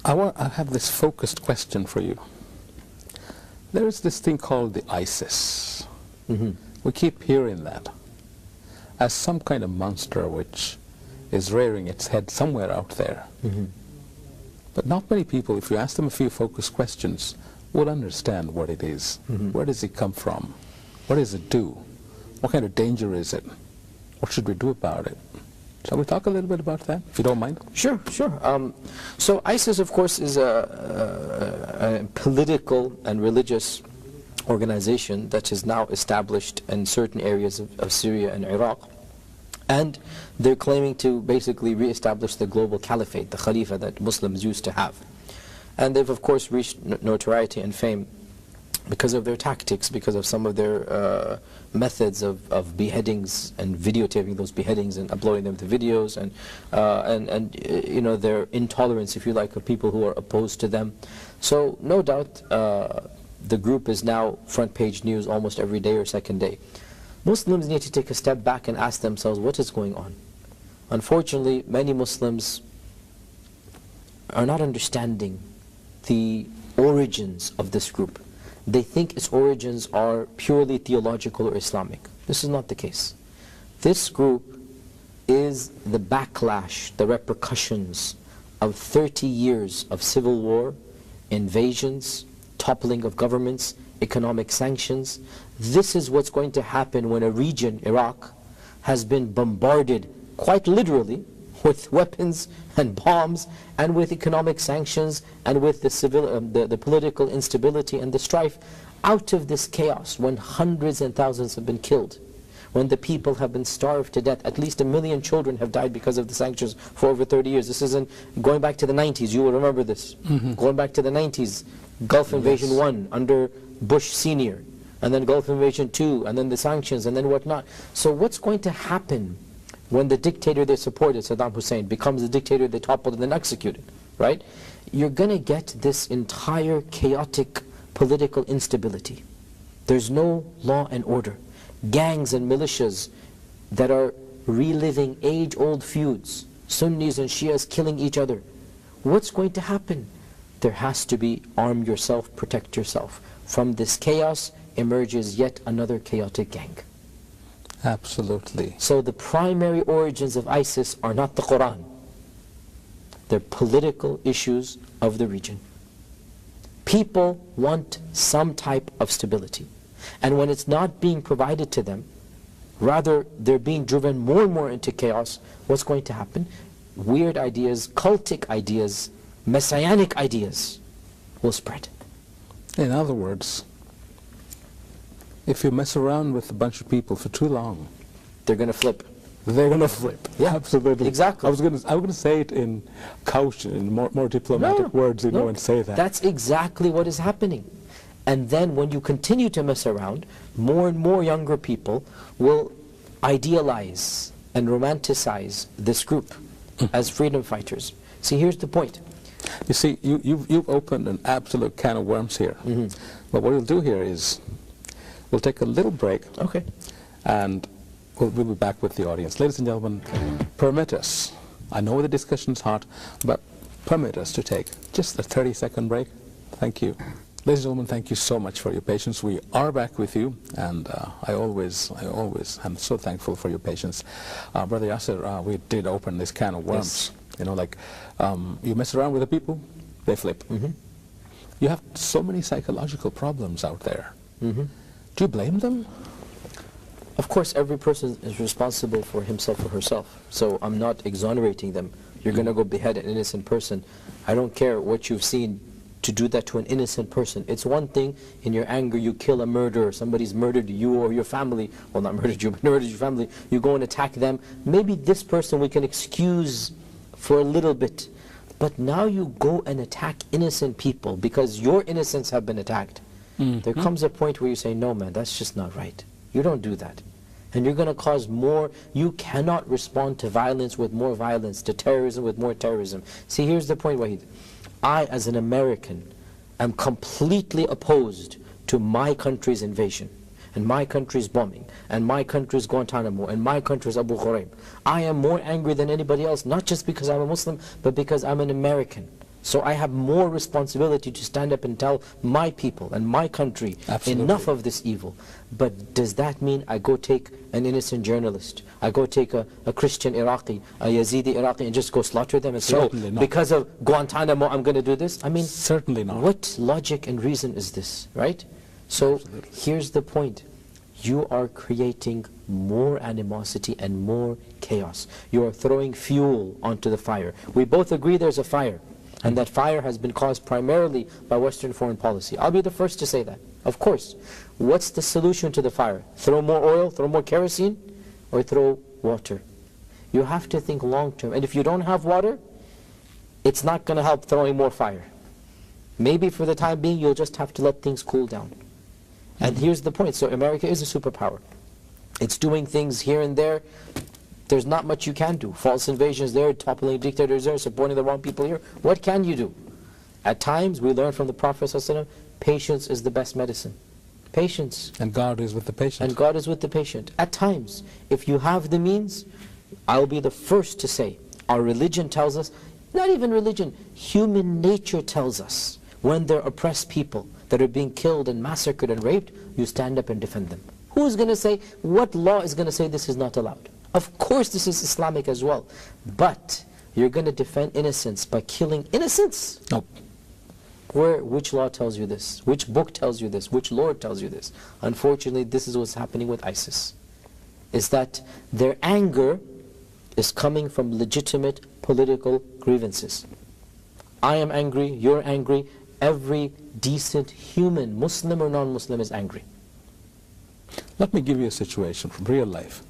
I have this focused question for you. There is this thing called the ISIS. We keep hearing that as some kind of monster which is rearing its head somewhere out there. But not many people, if you ask them a few focused questions, will understand what it is. Where does it come from? What does it do? What kind of danger is it? What should we do about it? Shall we talk a little bit about that, if you don't mind? Sure, sure. So ISIS, of course, is a political and religious organization that is now established in certain areas of Syria and Iraq. And they're claiming to basically re-establish the global caliphate, the Khalifa that Muslims used to have. And they've, of course, reached notoriety and fame because of their tactics, because of some of their methods of beheadings and videotaping those beheadings and uploading them to videos, and you know, their intolerance, if you like, of people who are opposed to them. So no doubt the group is now front page news almost every day or second day. Muslims need to take a step back and ask themselves, what is going on? Unfortunately, many Muslims are not understanding the origins of this group. They think its origins are purely theological or Islamic. This is not the case. This group is the backlash, the repercussions of 30 years of civil war, invasions, toppling of governments, economic sanctions. This is what's going to happen when a region, Iraq, has been bombarded, quite literally, with weapons and bombs, and with economic sanctions, and with the political instability and the strife. Out of this chaos, when hundreds and thousands have been killed, when the people have been starved to death, at least 1 million children have died because of the sanctions for over 30 years. This isn't going back to the 90s, you will remember this. Going back to the 90s, Gulf Invasion 1 under Bush Sr., and then Gulf Invasion 2, and then the sanctions, and then whatnot. So what's going to happen when the dictator they supported, Saddam Hussein, becomes the dictator they toppled and then executed, right? You're going to get this entire chaotic political instability. There's no law and order. Gangs and militias that are reliving age-old feuds, Sunnis and Shias killing each other. What's going to happen? There has to be arm yourself, protect yourself. From this chaos emerges yet another chaotic gang. Absolutely. So the primary origins of ISIS are not the Quran. They're political issues of the region. People want some type of stability. And when it's not being provided to them, rather they're being driven more and more into chaos, what's going to happen? Weird ideas, cultic ideas, messianic ideas will spread. In other words, if you mess around with a bunch of people for too long, they're going to flip. They're going to flip. Yeah, absolutely. Exactly. I was going to say it in couch, in more diplomatic words, you know, and say that. That's exactly what is happening. And then when you continue to mess around, more and more younger people will idealize and romanticize this group as freedom fighters. See, here's the point. You see, you've opened an absolute can of worms here. But what we'll do here is, we'll take a little break. Okay. And we'll be back with the audience. Ladies and gentlemen, permit us, I know the discussion's hot, but permit us to take just a 30-second break. Thank you. Ladies and gentlemen, thank you so much for your patience. We are back with you, and I always am so thankful for your patience. Brother Yasser, we did open this can of worms. Yes. You know, like, you mess around with the people, they flip. You have so many psychological problems out there. Do you blame them? Of course, every person is responsible for himself or herself. So I'm not exonerating them. You're going to go behead an innocent person. I don't care what you've seen to do that to an innocent person. It's one thing, in your anger, you kill a murderer. Somebody's murdered you or your family. Well, not murdered you, but murdered your family. You go and attack them. Maybe this person we can excuse for a little bit. But now you go and attack innocent people because your innocents have been attacked. There comes a point where you say, no man, that's just not right. You don't do that. And you're going to cause more. You cannot respond to violence with more violence, to terrorism with more terrorism. See, here's the point, Wahid. I, as an American, am completely opposed to my country's invasion, and my country's bombing, and my country's Guantanamo, and my country's Abu Ghraib. I am more angry than anybody else, not just because I'm a Muslim, but because I'm an American. So I have more responsibility to stand up and tell my people and my country, Absolutely. enough of this evil. But does that mean I go take an innocent journalist, I go take a Christian Iraqi, a Yazidi Iraqi, and just go slaughter them and say, Certainly not. because of Guantanamo I'm going to do this? I mean, Certainly not. what logic and reason is this, right? So here's the point. You are creating more animosity and more chaos. You are throwing fuel onto the fire. We both agree there's a fire, and that fire has been caused primarily by Western foreign policy. I'll be the first to say that, of course. What's the solution to the fire? Throw more oil, throw more kerosene, or throw water? You have to think long term. And if you don't have water, it's not going to help throwing more fire. Maybe for the time being, you'll just have to let things cool down. And here's the point. So America is a superpower. It's doing things here and there. There's not much you can do. False invasions there, toppling dictators there, supporting the wrong people here. What can you do? At times, we learn from the Prophet ﷺ, patience is the best medicine. Patience. And God is with the patient. And God is with the patient. At times, if you have the means, I'll be the first to say, our religion tells us, not even religion, human nature tells us, when there are oppressed people that are being killed and massacred and raped, you stand up and defend them. Who's going to say, what law is going to say this is not allowed? Of course this is Islamic as well. But you're going to defend innocence by killing innocents? Nope. Which law tells you this? Which book tells you this? Which Lord tells you this? Unfortunately, this is what's happening with ISIS. Is that their anger is coming from legitimate political grievances. I am angry, you're angry, every decent human, Muslim or non-Muslim, is angry. Let me give you a situation from real life,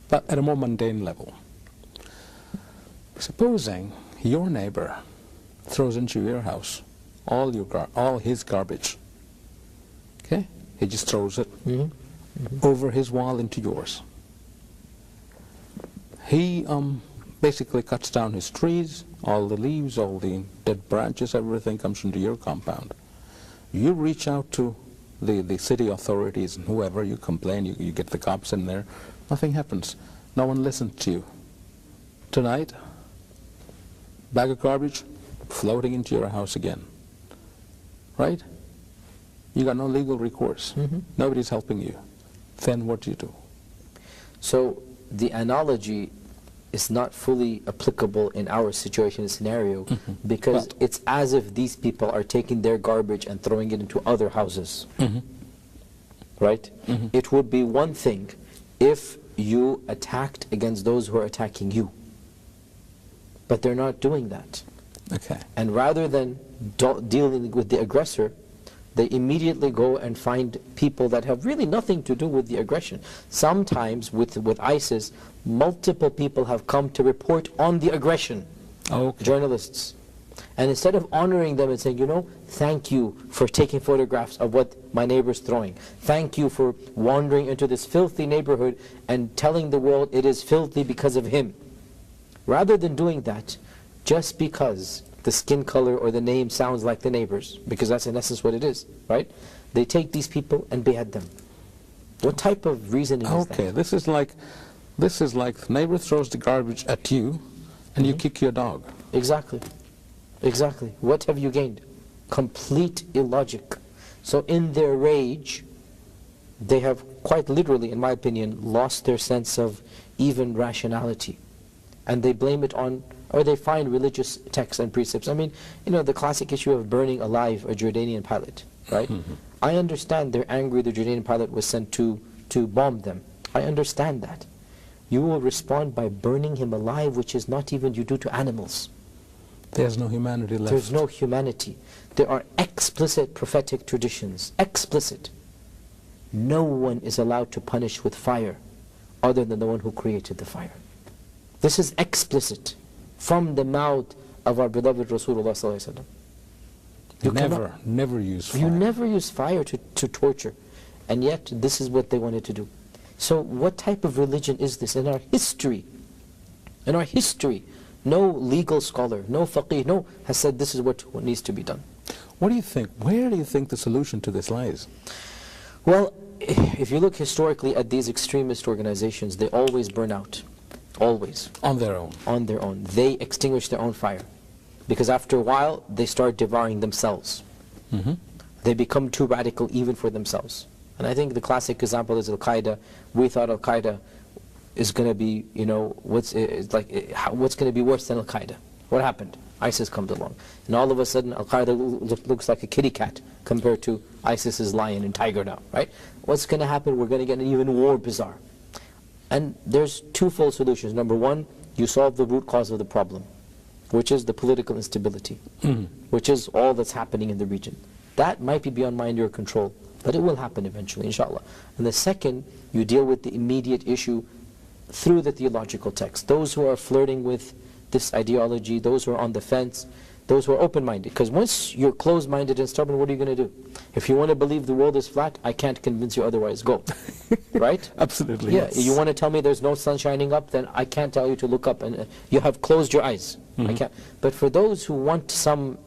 but at a more mundane level. Supposing your neighbor throws into your house all his garbage. Okay? He just throws it over his wall into yours. He basically cuts down his trees, all the leaves, all the dead branches, everything comes into your compound. You reach out to the city authorities and whoever, you complain, you get the cops in there, nothing happens. No one listens to you. Tonight, bag of garbage floating into your house again. Right? You got no legal recourse. Nobody's helping you. Then what do you do? So the analogy is not fully applicable in our situation and scenario because it's as if these people are taking their garbage and throwing it into other houses. Right? It would be one thing if you attacked against those who are attacking you. But they're not doing that. Okay. And rather than dealing with the aggressor, they immediately go and find people that have really nothing to do with the aggression. Sometimes with ISIS, multiple people have come to report on the aggression. Journalists. And instead of honoring them and saying, you know, thank you for taking photographs of what my neighbor's throwing. Thank you for wandering into this filthy neighborhood and telling the world it is filthy because of him. Rather than doing that, just because the skin color or the name sounds like the neighbor's, because that's in essence what it is, right? They take these people and behead them. What type of reasoning is that? Okay, this is like the neighbor throws the garbage at you and you kick your dog. Exactly. Exactly. What have you gained? Complete illogic. So in their rage, they have quite literally, in my opinion, lost their sense of even rationality. And they blame it on, or they find religious texts and precepts. I mean, you know, the classic issue of burning alive a Jordanian pilot, right? I understand they're angry the Jordanian pilot was sent to bomb them. I understand that. You will respond by burning him alive, which is not even you do to animals. There's no humanity left. There's no humanity. There are explicit prophetic traditions. Explicit. No one is allowed to punish with fire other than the one who created the fire. This is explicit from the mouth of our beloved Rasulullah sallallahu alaihi wasallam. Never use fire. You never use fire to torture. And yet this is what they wanted to do. So what type of religion is this? In our history, no legal scholar, no faqih, has said this is what needs to be done. What do you think? Where do you think the solution to this lies? Well, if you look historically at these extremist organizations, they always burn out. Always. On their own. On their own. They extinguish their own fire. Because after a while, they start devouring themselves. They become too radical even for themselves. And I think the classic example is Al-Qaeda. We thought Al-Qaeda is going to be, what's going to be worse than Al-Qaeda? What happened? ISIS comes along. And all of a sudden, Al-Qaeda looks like a kitty cat compared to ISIS's lion and tiger now, right? What's going to happen? We're going to get an even more bizarre. And there's twofold solutions. Number one, you solve the root cause of the problem, which is the political instability, which is all that's happening in the region. That might be beyond my and your control, but it will happen eventually, inshallah. And the second, you deal with the immediate issue through the theological text. Those who are flirting with this ideology, those who are on the fence, those who are open-minded. Because once you're closed-minded and stubborn, what are you going to do? If you want to believe the world is flat, I can't convince you otherwise. Go. Right? Absolutely. Yeah. Yes. You want to tell me there's no sun shining up, then I can't tell you to look up. And you have closed your eyes. I can't. But for those who want some,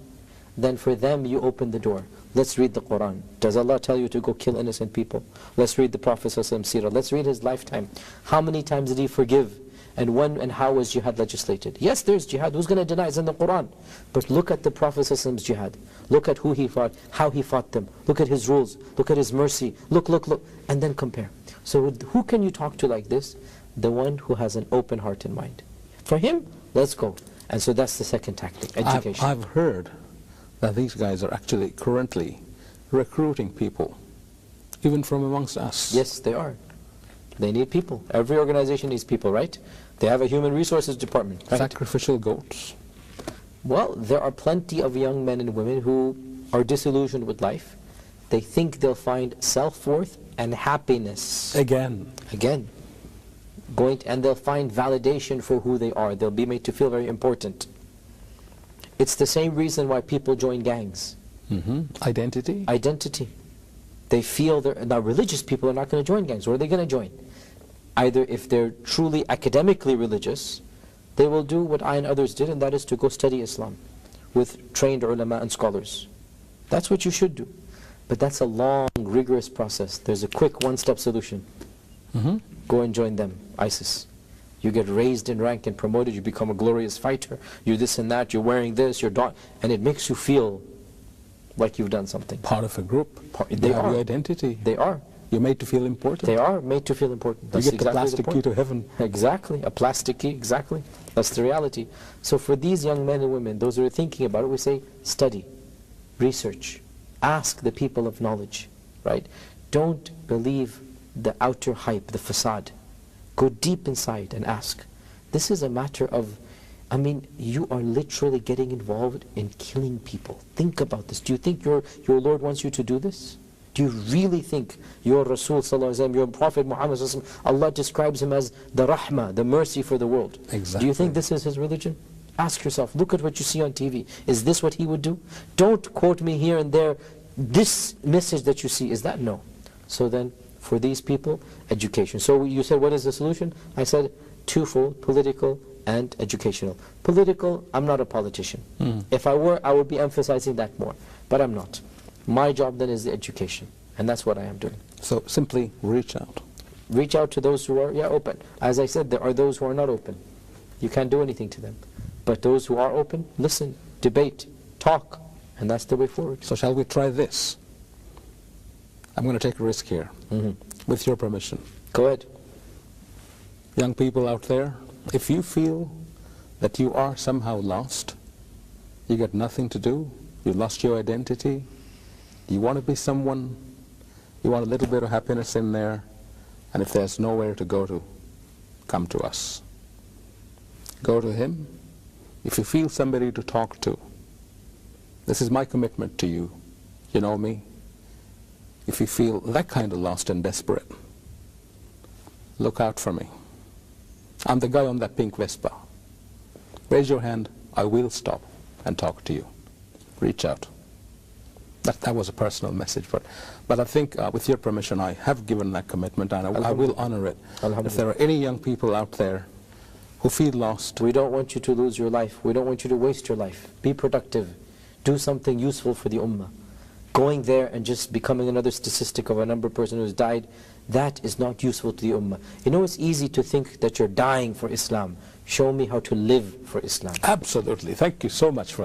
then for them you open the door. Let's read the Quran. Does Allah tell you to go kill innocent people? Let's read the Prophet's seerah. Let's read his lifetime. How many times did he forgive? And when and how was jihad legislated? Yes, there's jihad. Who's going to deny? It's in the Quran. But look at the Prophet's jihad. Look at who he fought, how he fought them. Look at his rules. Look at his mercy. Look. And then compare. So who can you talk to like this? The one who has an open heart and mind. For him, let's go. And so that's the second tactic, education. I've heard that these guys are actually currently recruiting people, even from amongst us. Yes, they are. They need people. Every organization needs people, right? They have a human resources department, right? Sacrificial goats. Well, there are plenty of young men and women who are disillusioned with life. They think they'll find self-worth and happiness. Again. And they'll find validation for who they are. They'll be made to feel very important. It's the same reason why people join gangs. Identity? Identity. They feel now religious people are not going to join gangs. What are they going to join? Either if they're truly academically religious, they will do what I and others did, and that is to go study Islam with trained ulama and scholars. That's what you should do. But that's a long, rigorous process. There's a quick one-step solution. Go and join them, ISIS. You get raised in rank and promoted, you become a glorious fighter, you this and that, you're wearing this, and it makes you feel like you've done something. Part of a group. They have are. your identity. They are. You're made to feel important. They are made to feel important. That's you get exactly the plastic key to heaven. Exactly, a plastic key, exactly. That's the reality. So for these young men and women, those who are thinking about it, we say, study, research, ask the people of knowledge, right? Don't believe the outer hype, the facade. Go deep inside and ask. This is a matter of, you are literally getting involved in killing people. Think about this. Do you think your Lord wants you to do this? Do you really think your Rasul sallallahu alaihi wasallam, your Prophet Muhammad sallallahu alaihi wasallam, Allah describes him as the rahmah, the mercy for the world? Exactly. Do you think this is his religion? Ask yourself, look at what you see on TV. Is this what he would do? Don't quote me here and there. This message that you see, is that? No. So then, for these people, education. So you said, what is the solution? I said, twofold, political and educational. Political, I'm not a politician. If I were, I would be emphasizing that more. But I'm not. My job then is the education. And that's what I am doing. So simply reach out. Reach out to those who are, open. As I said, there are those who are not open. You can't do anything to them. But those who are open, listen, debate, talk. And that's the way forward. So shall we try this? I'm going to take a risk here, with your permission. Go ahead. Young people out there, if you feel that you are somehow lost, you got nothing to do, you lost your identity, you want to be someone, you want a little bit of happiness in there, and if there's nowhere to go to, come to us. Go to him. If you feel somebody to talk to, this is my commitment to you. You know me. If you feel that kind of lost and desperate, look out for me. I'm the guy on that pink Vespa. Raise your hand, I will stop and talk to you. Reach out. That was a personal message, but I think with your permission I have given that commitment, and I will honor it. If there are any young people out there who feel lost. We don't want you to lose your life. We don't want you to waste your life. Be productive. Do something useful for the ummah. Going there and just becoming another statistic of a number of person who's died, that is not useful to the ummah. You know, it's easy to think that you're dying for Islam. Show me how to live for Islam. Absolutely. Thank you so much for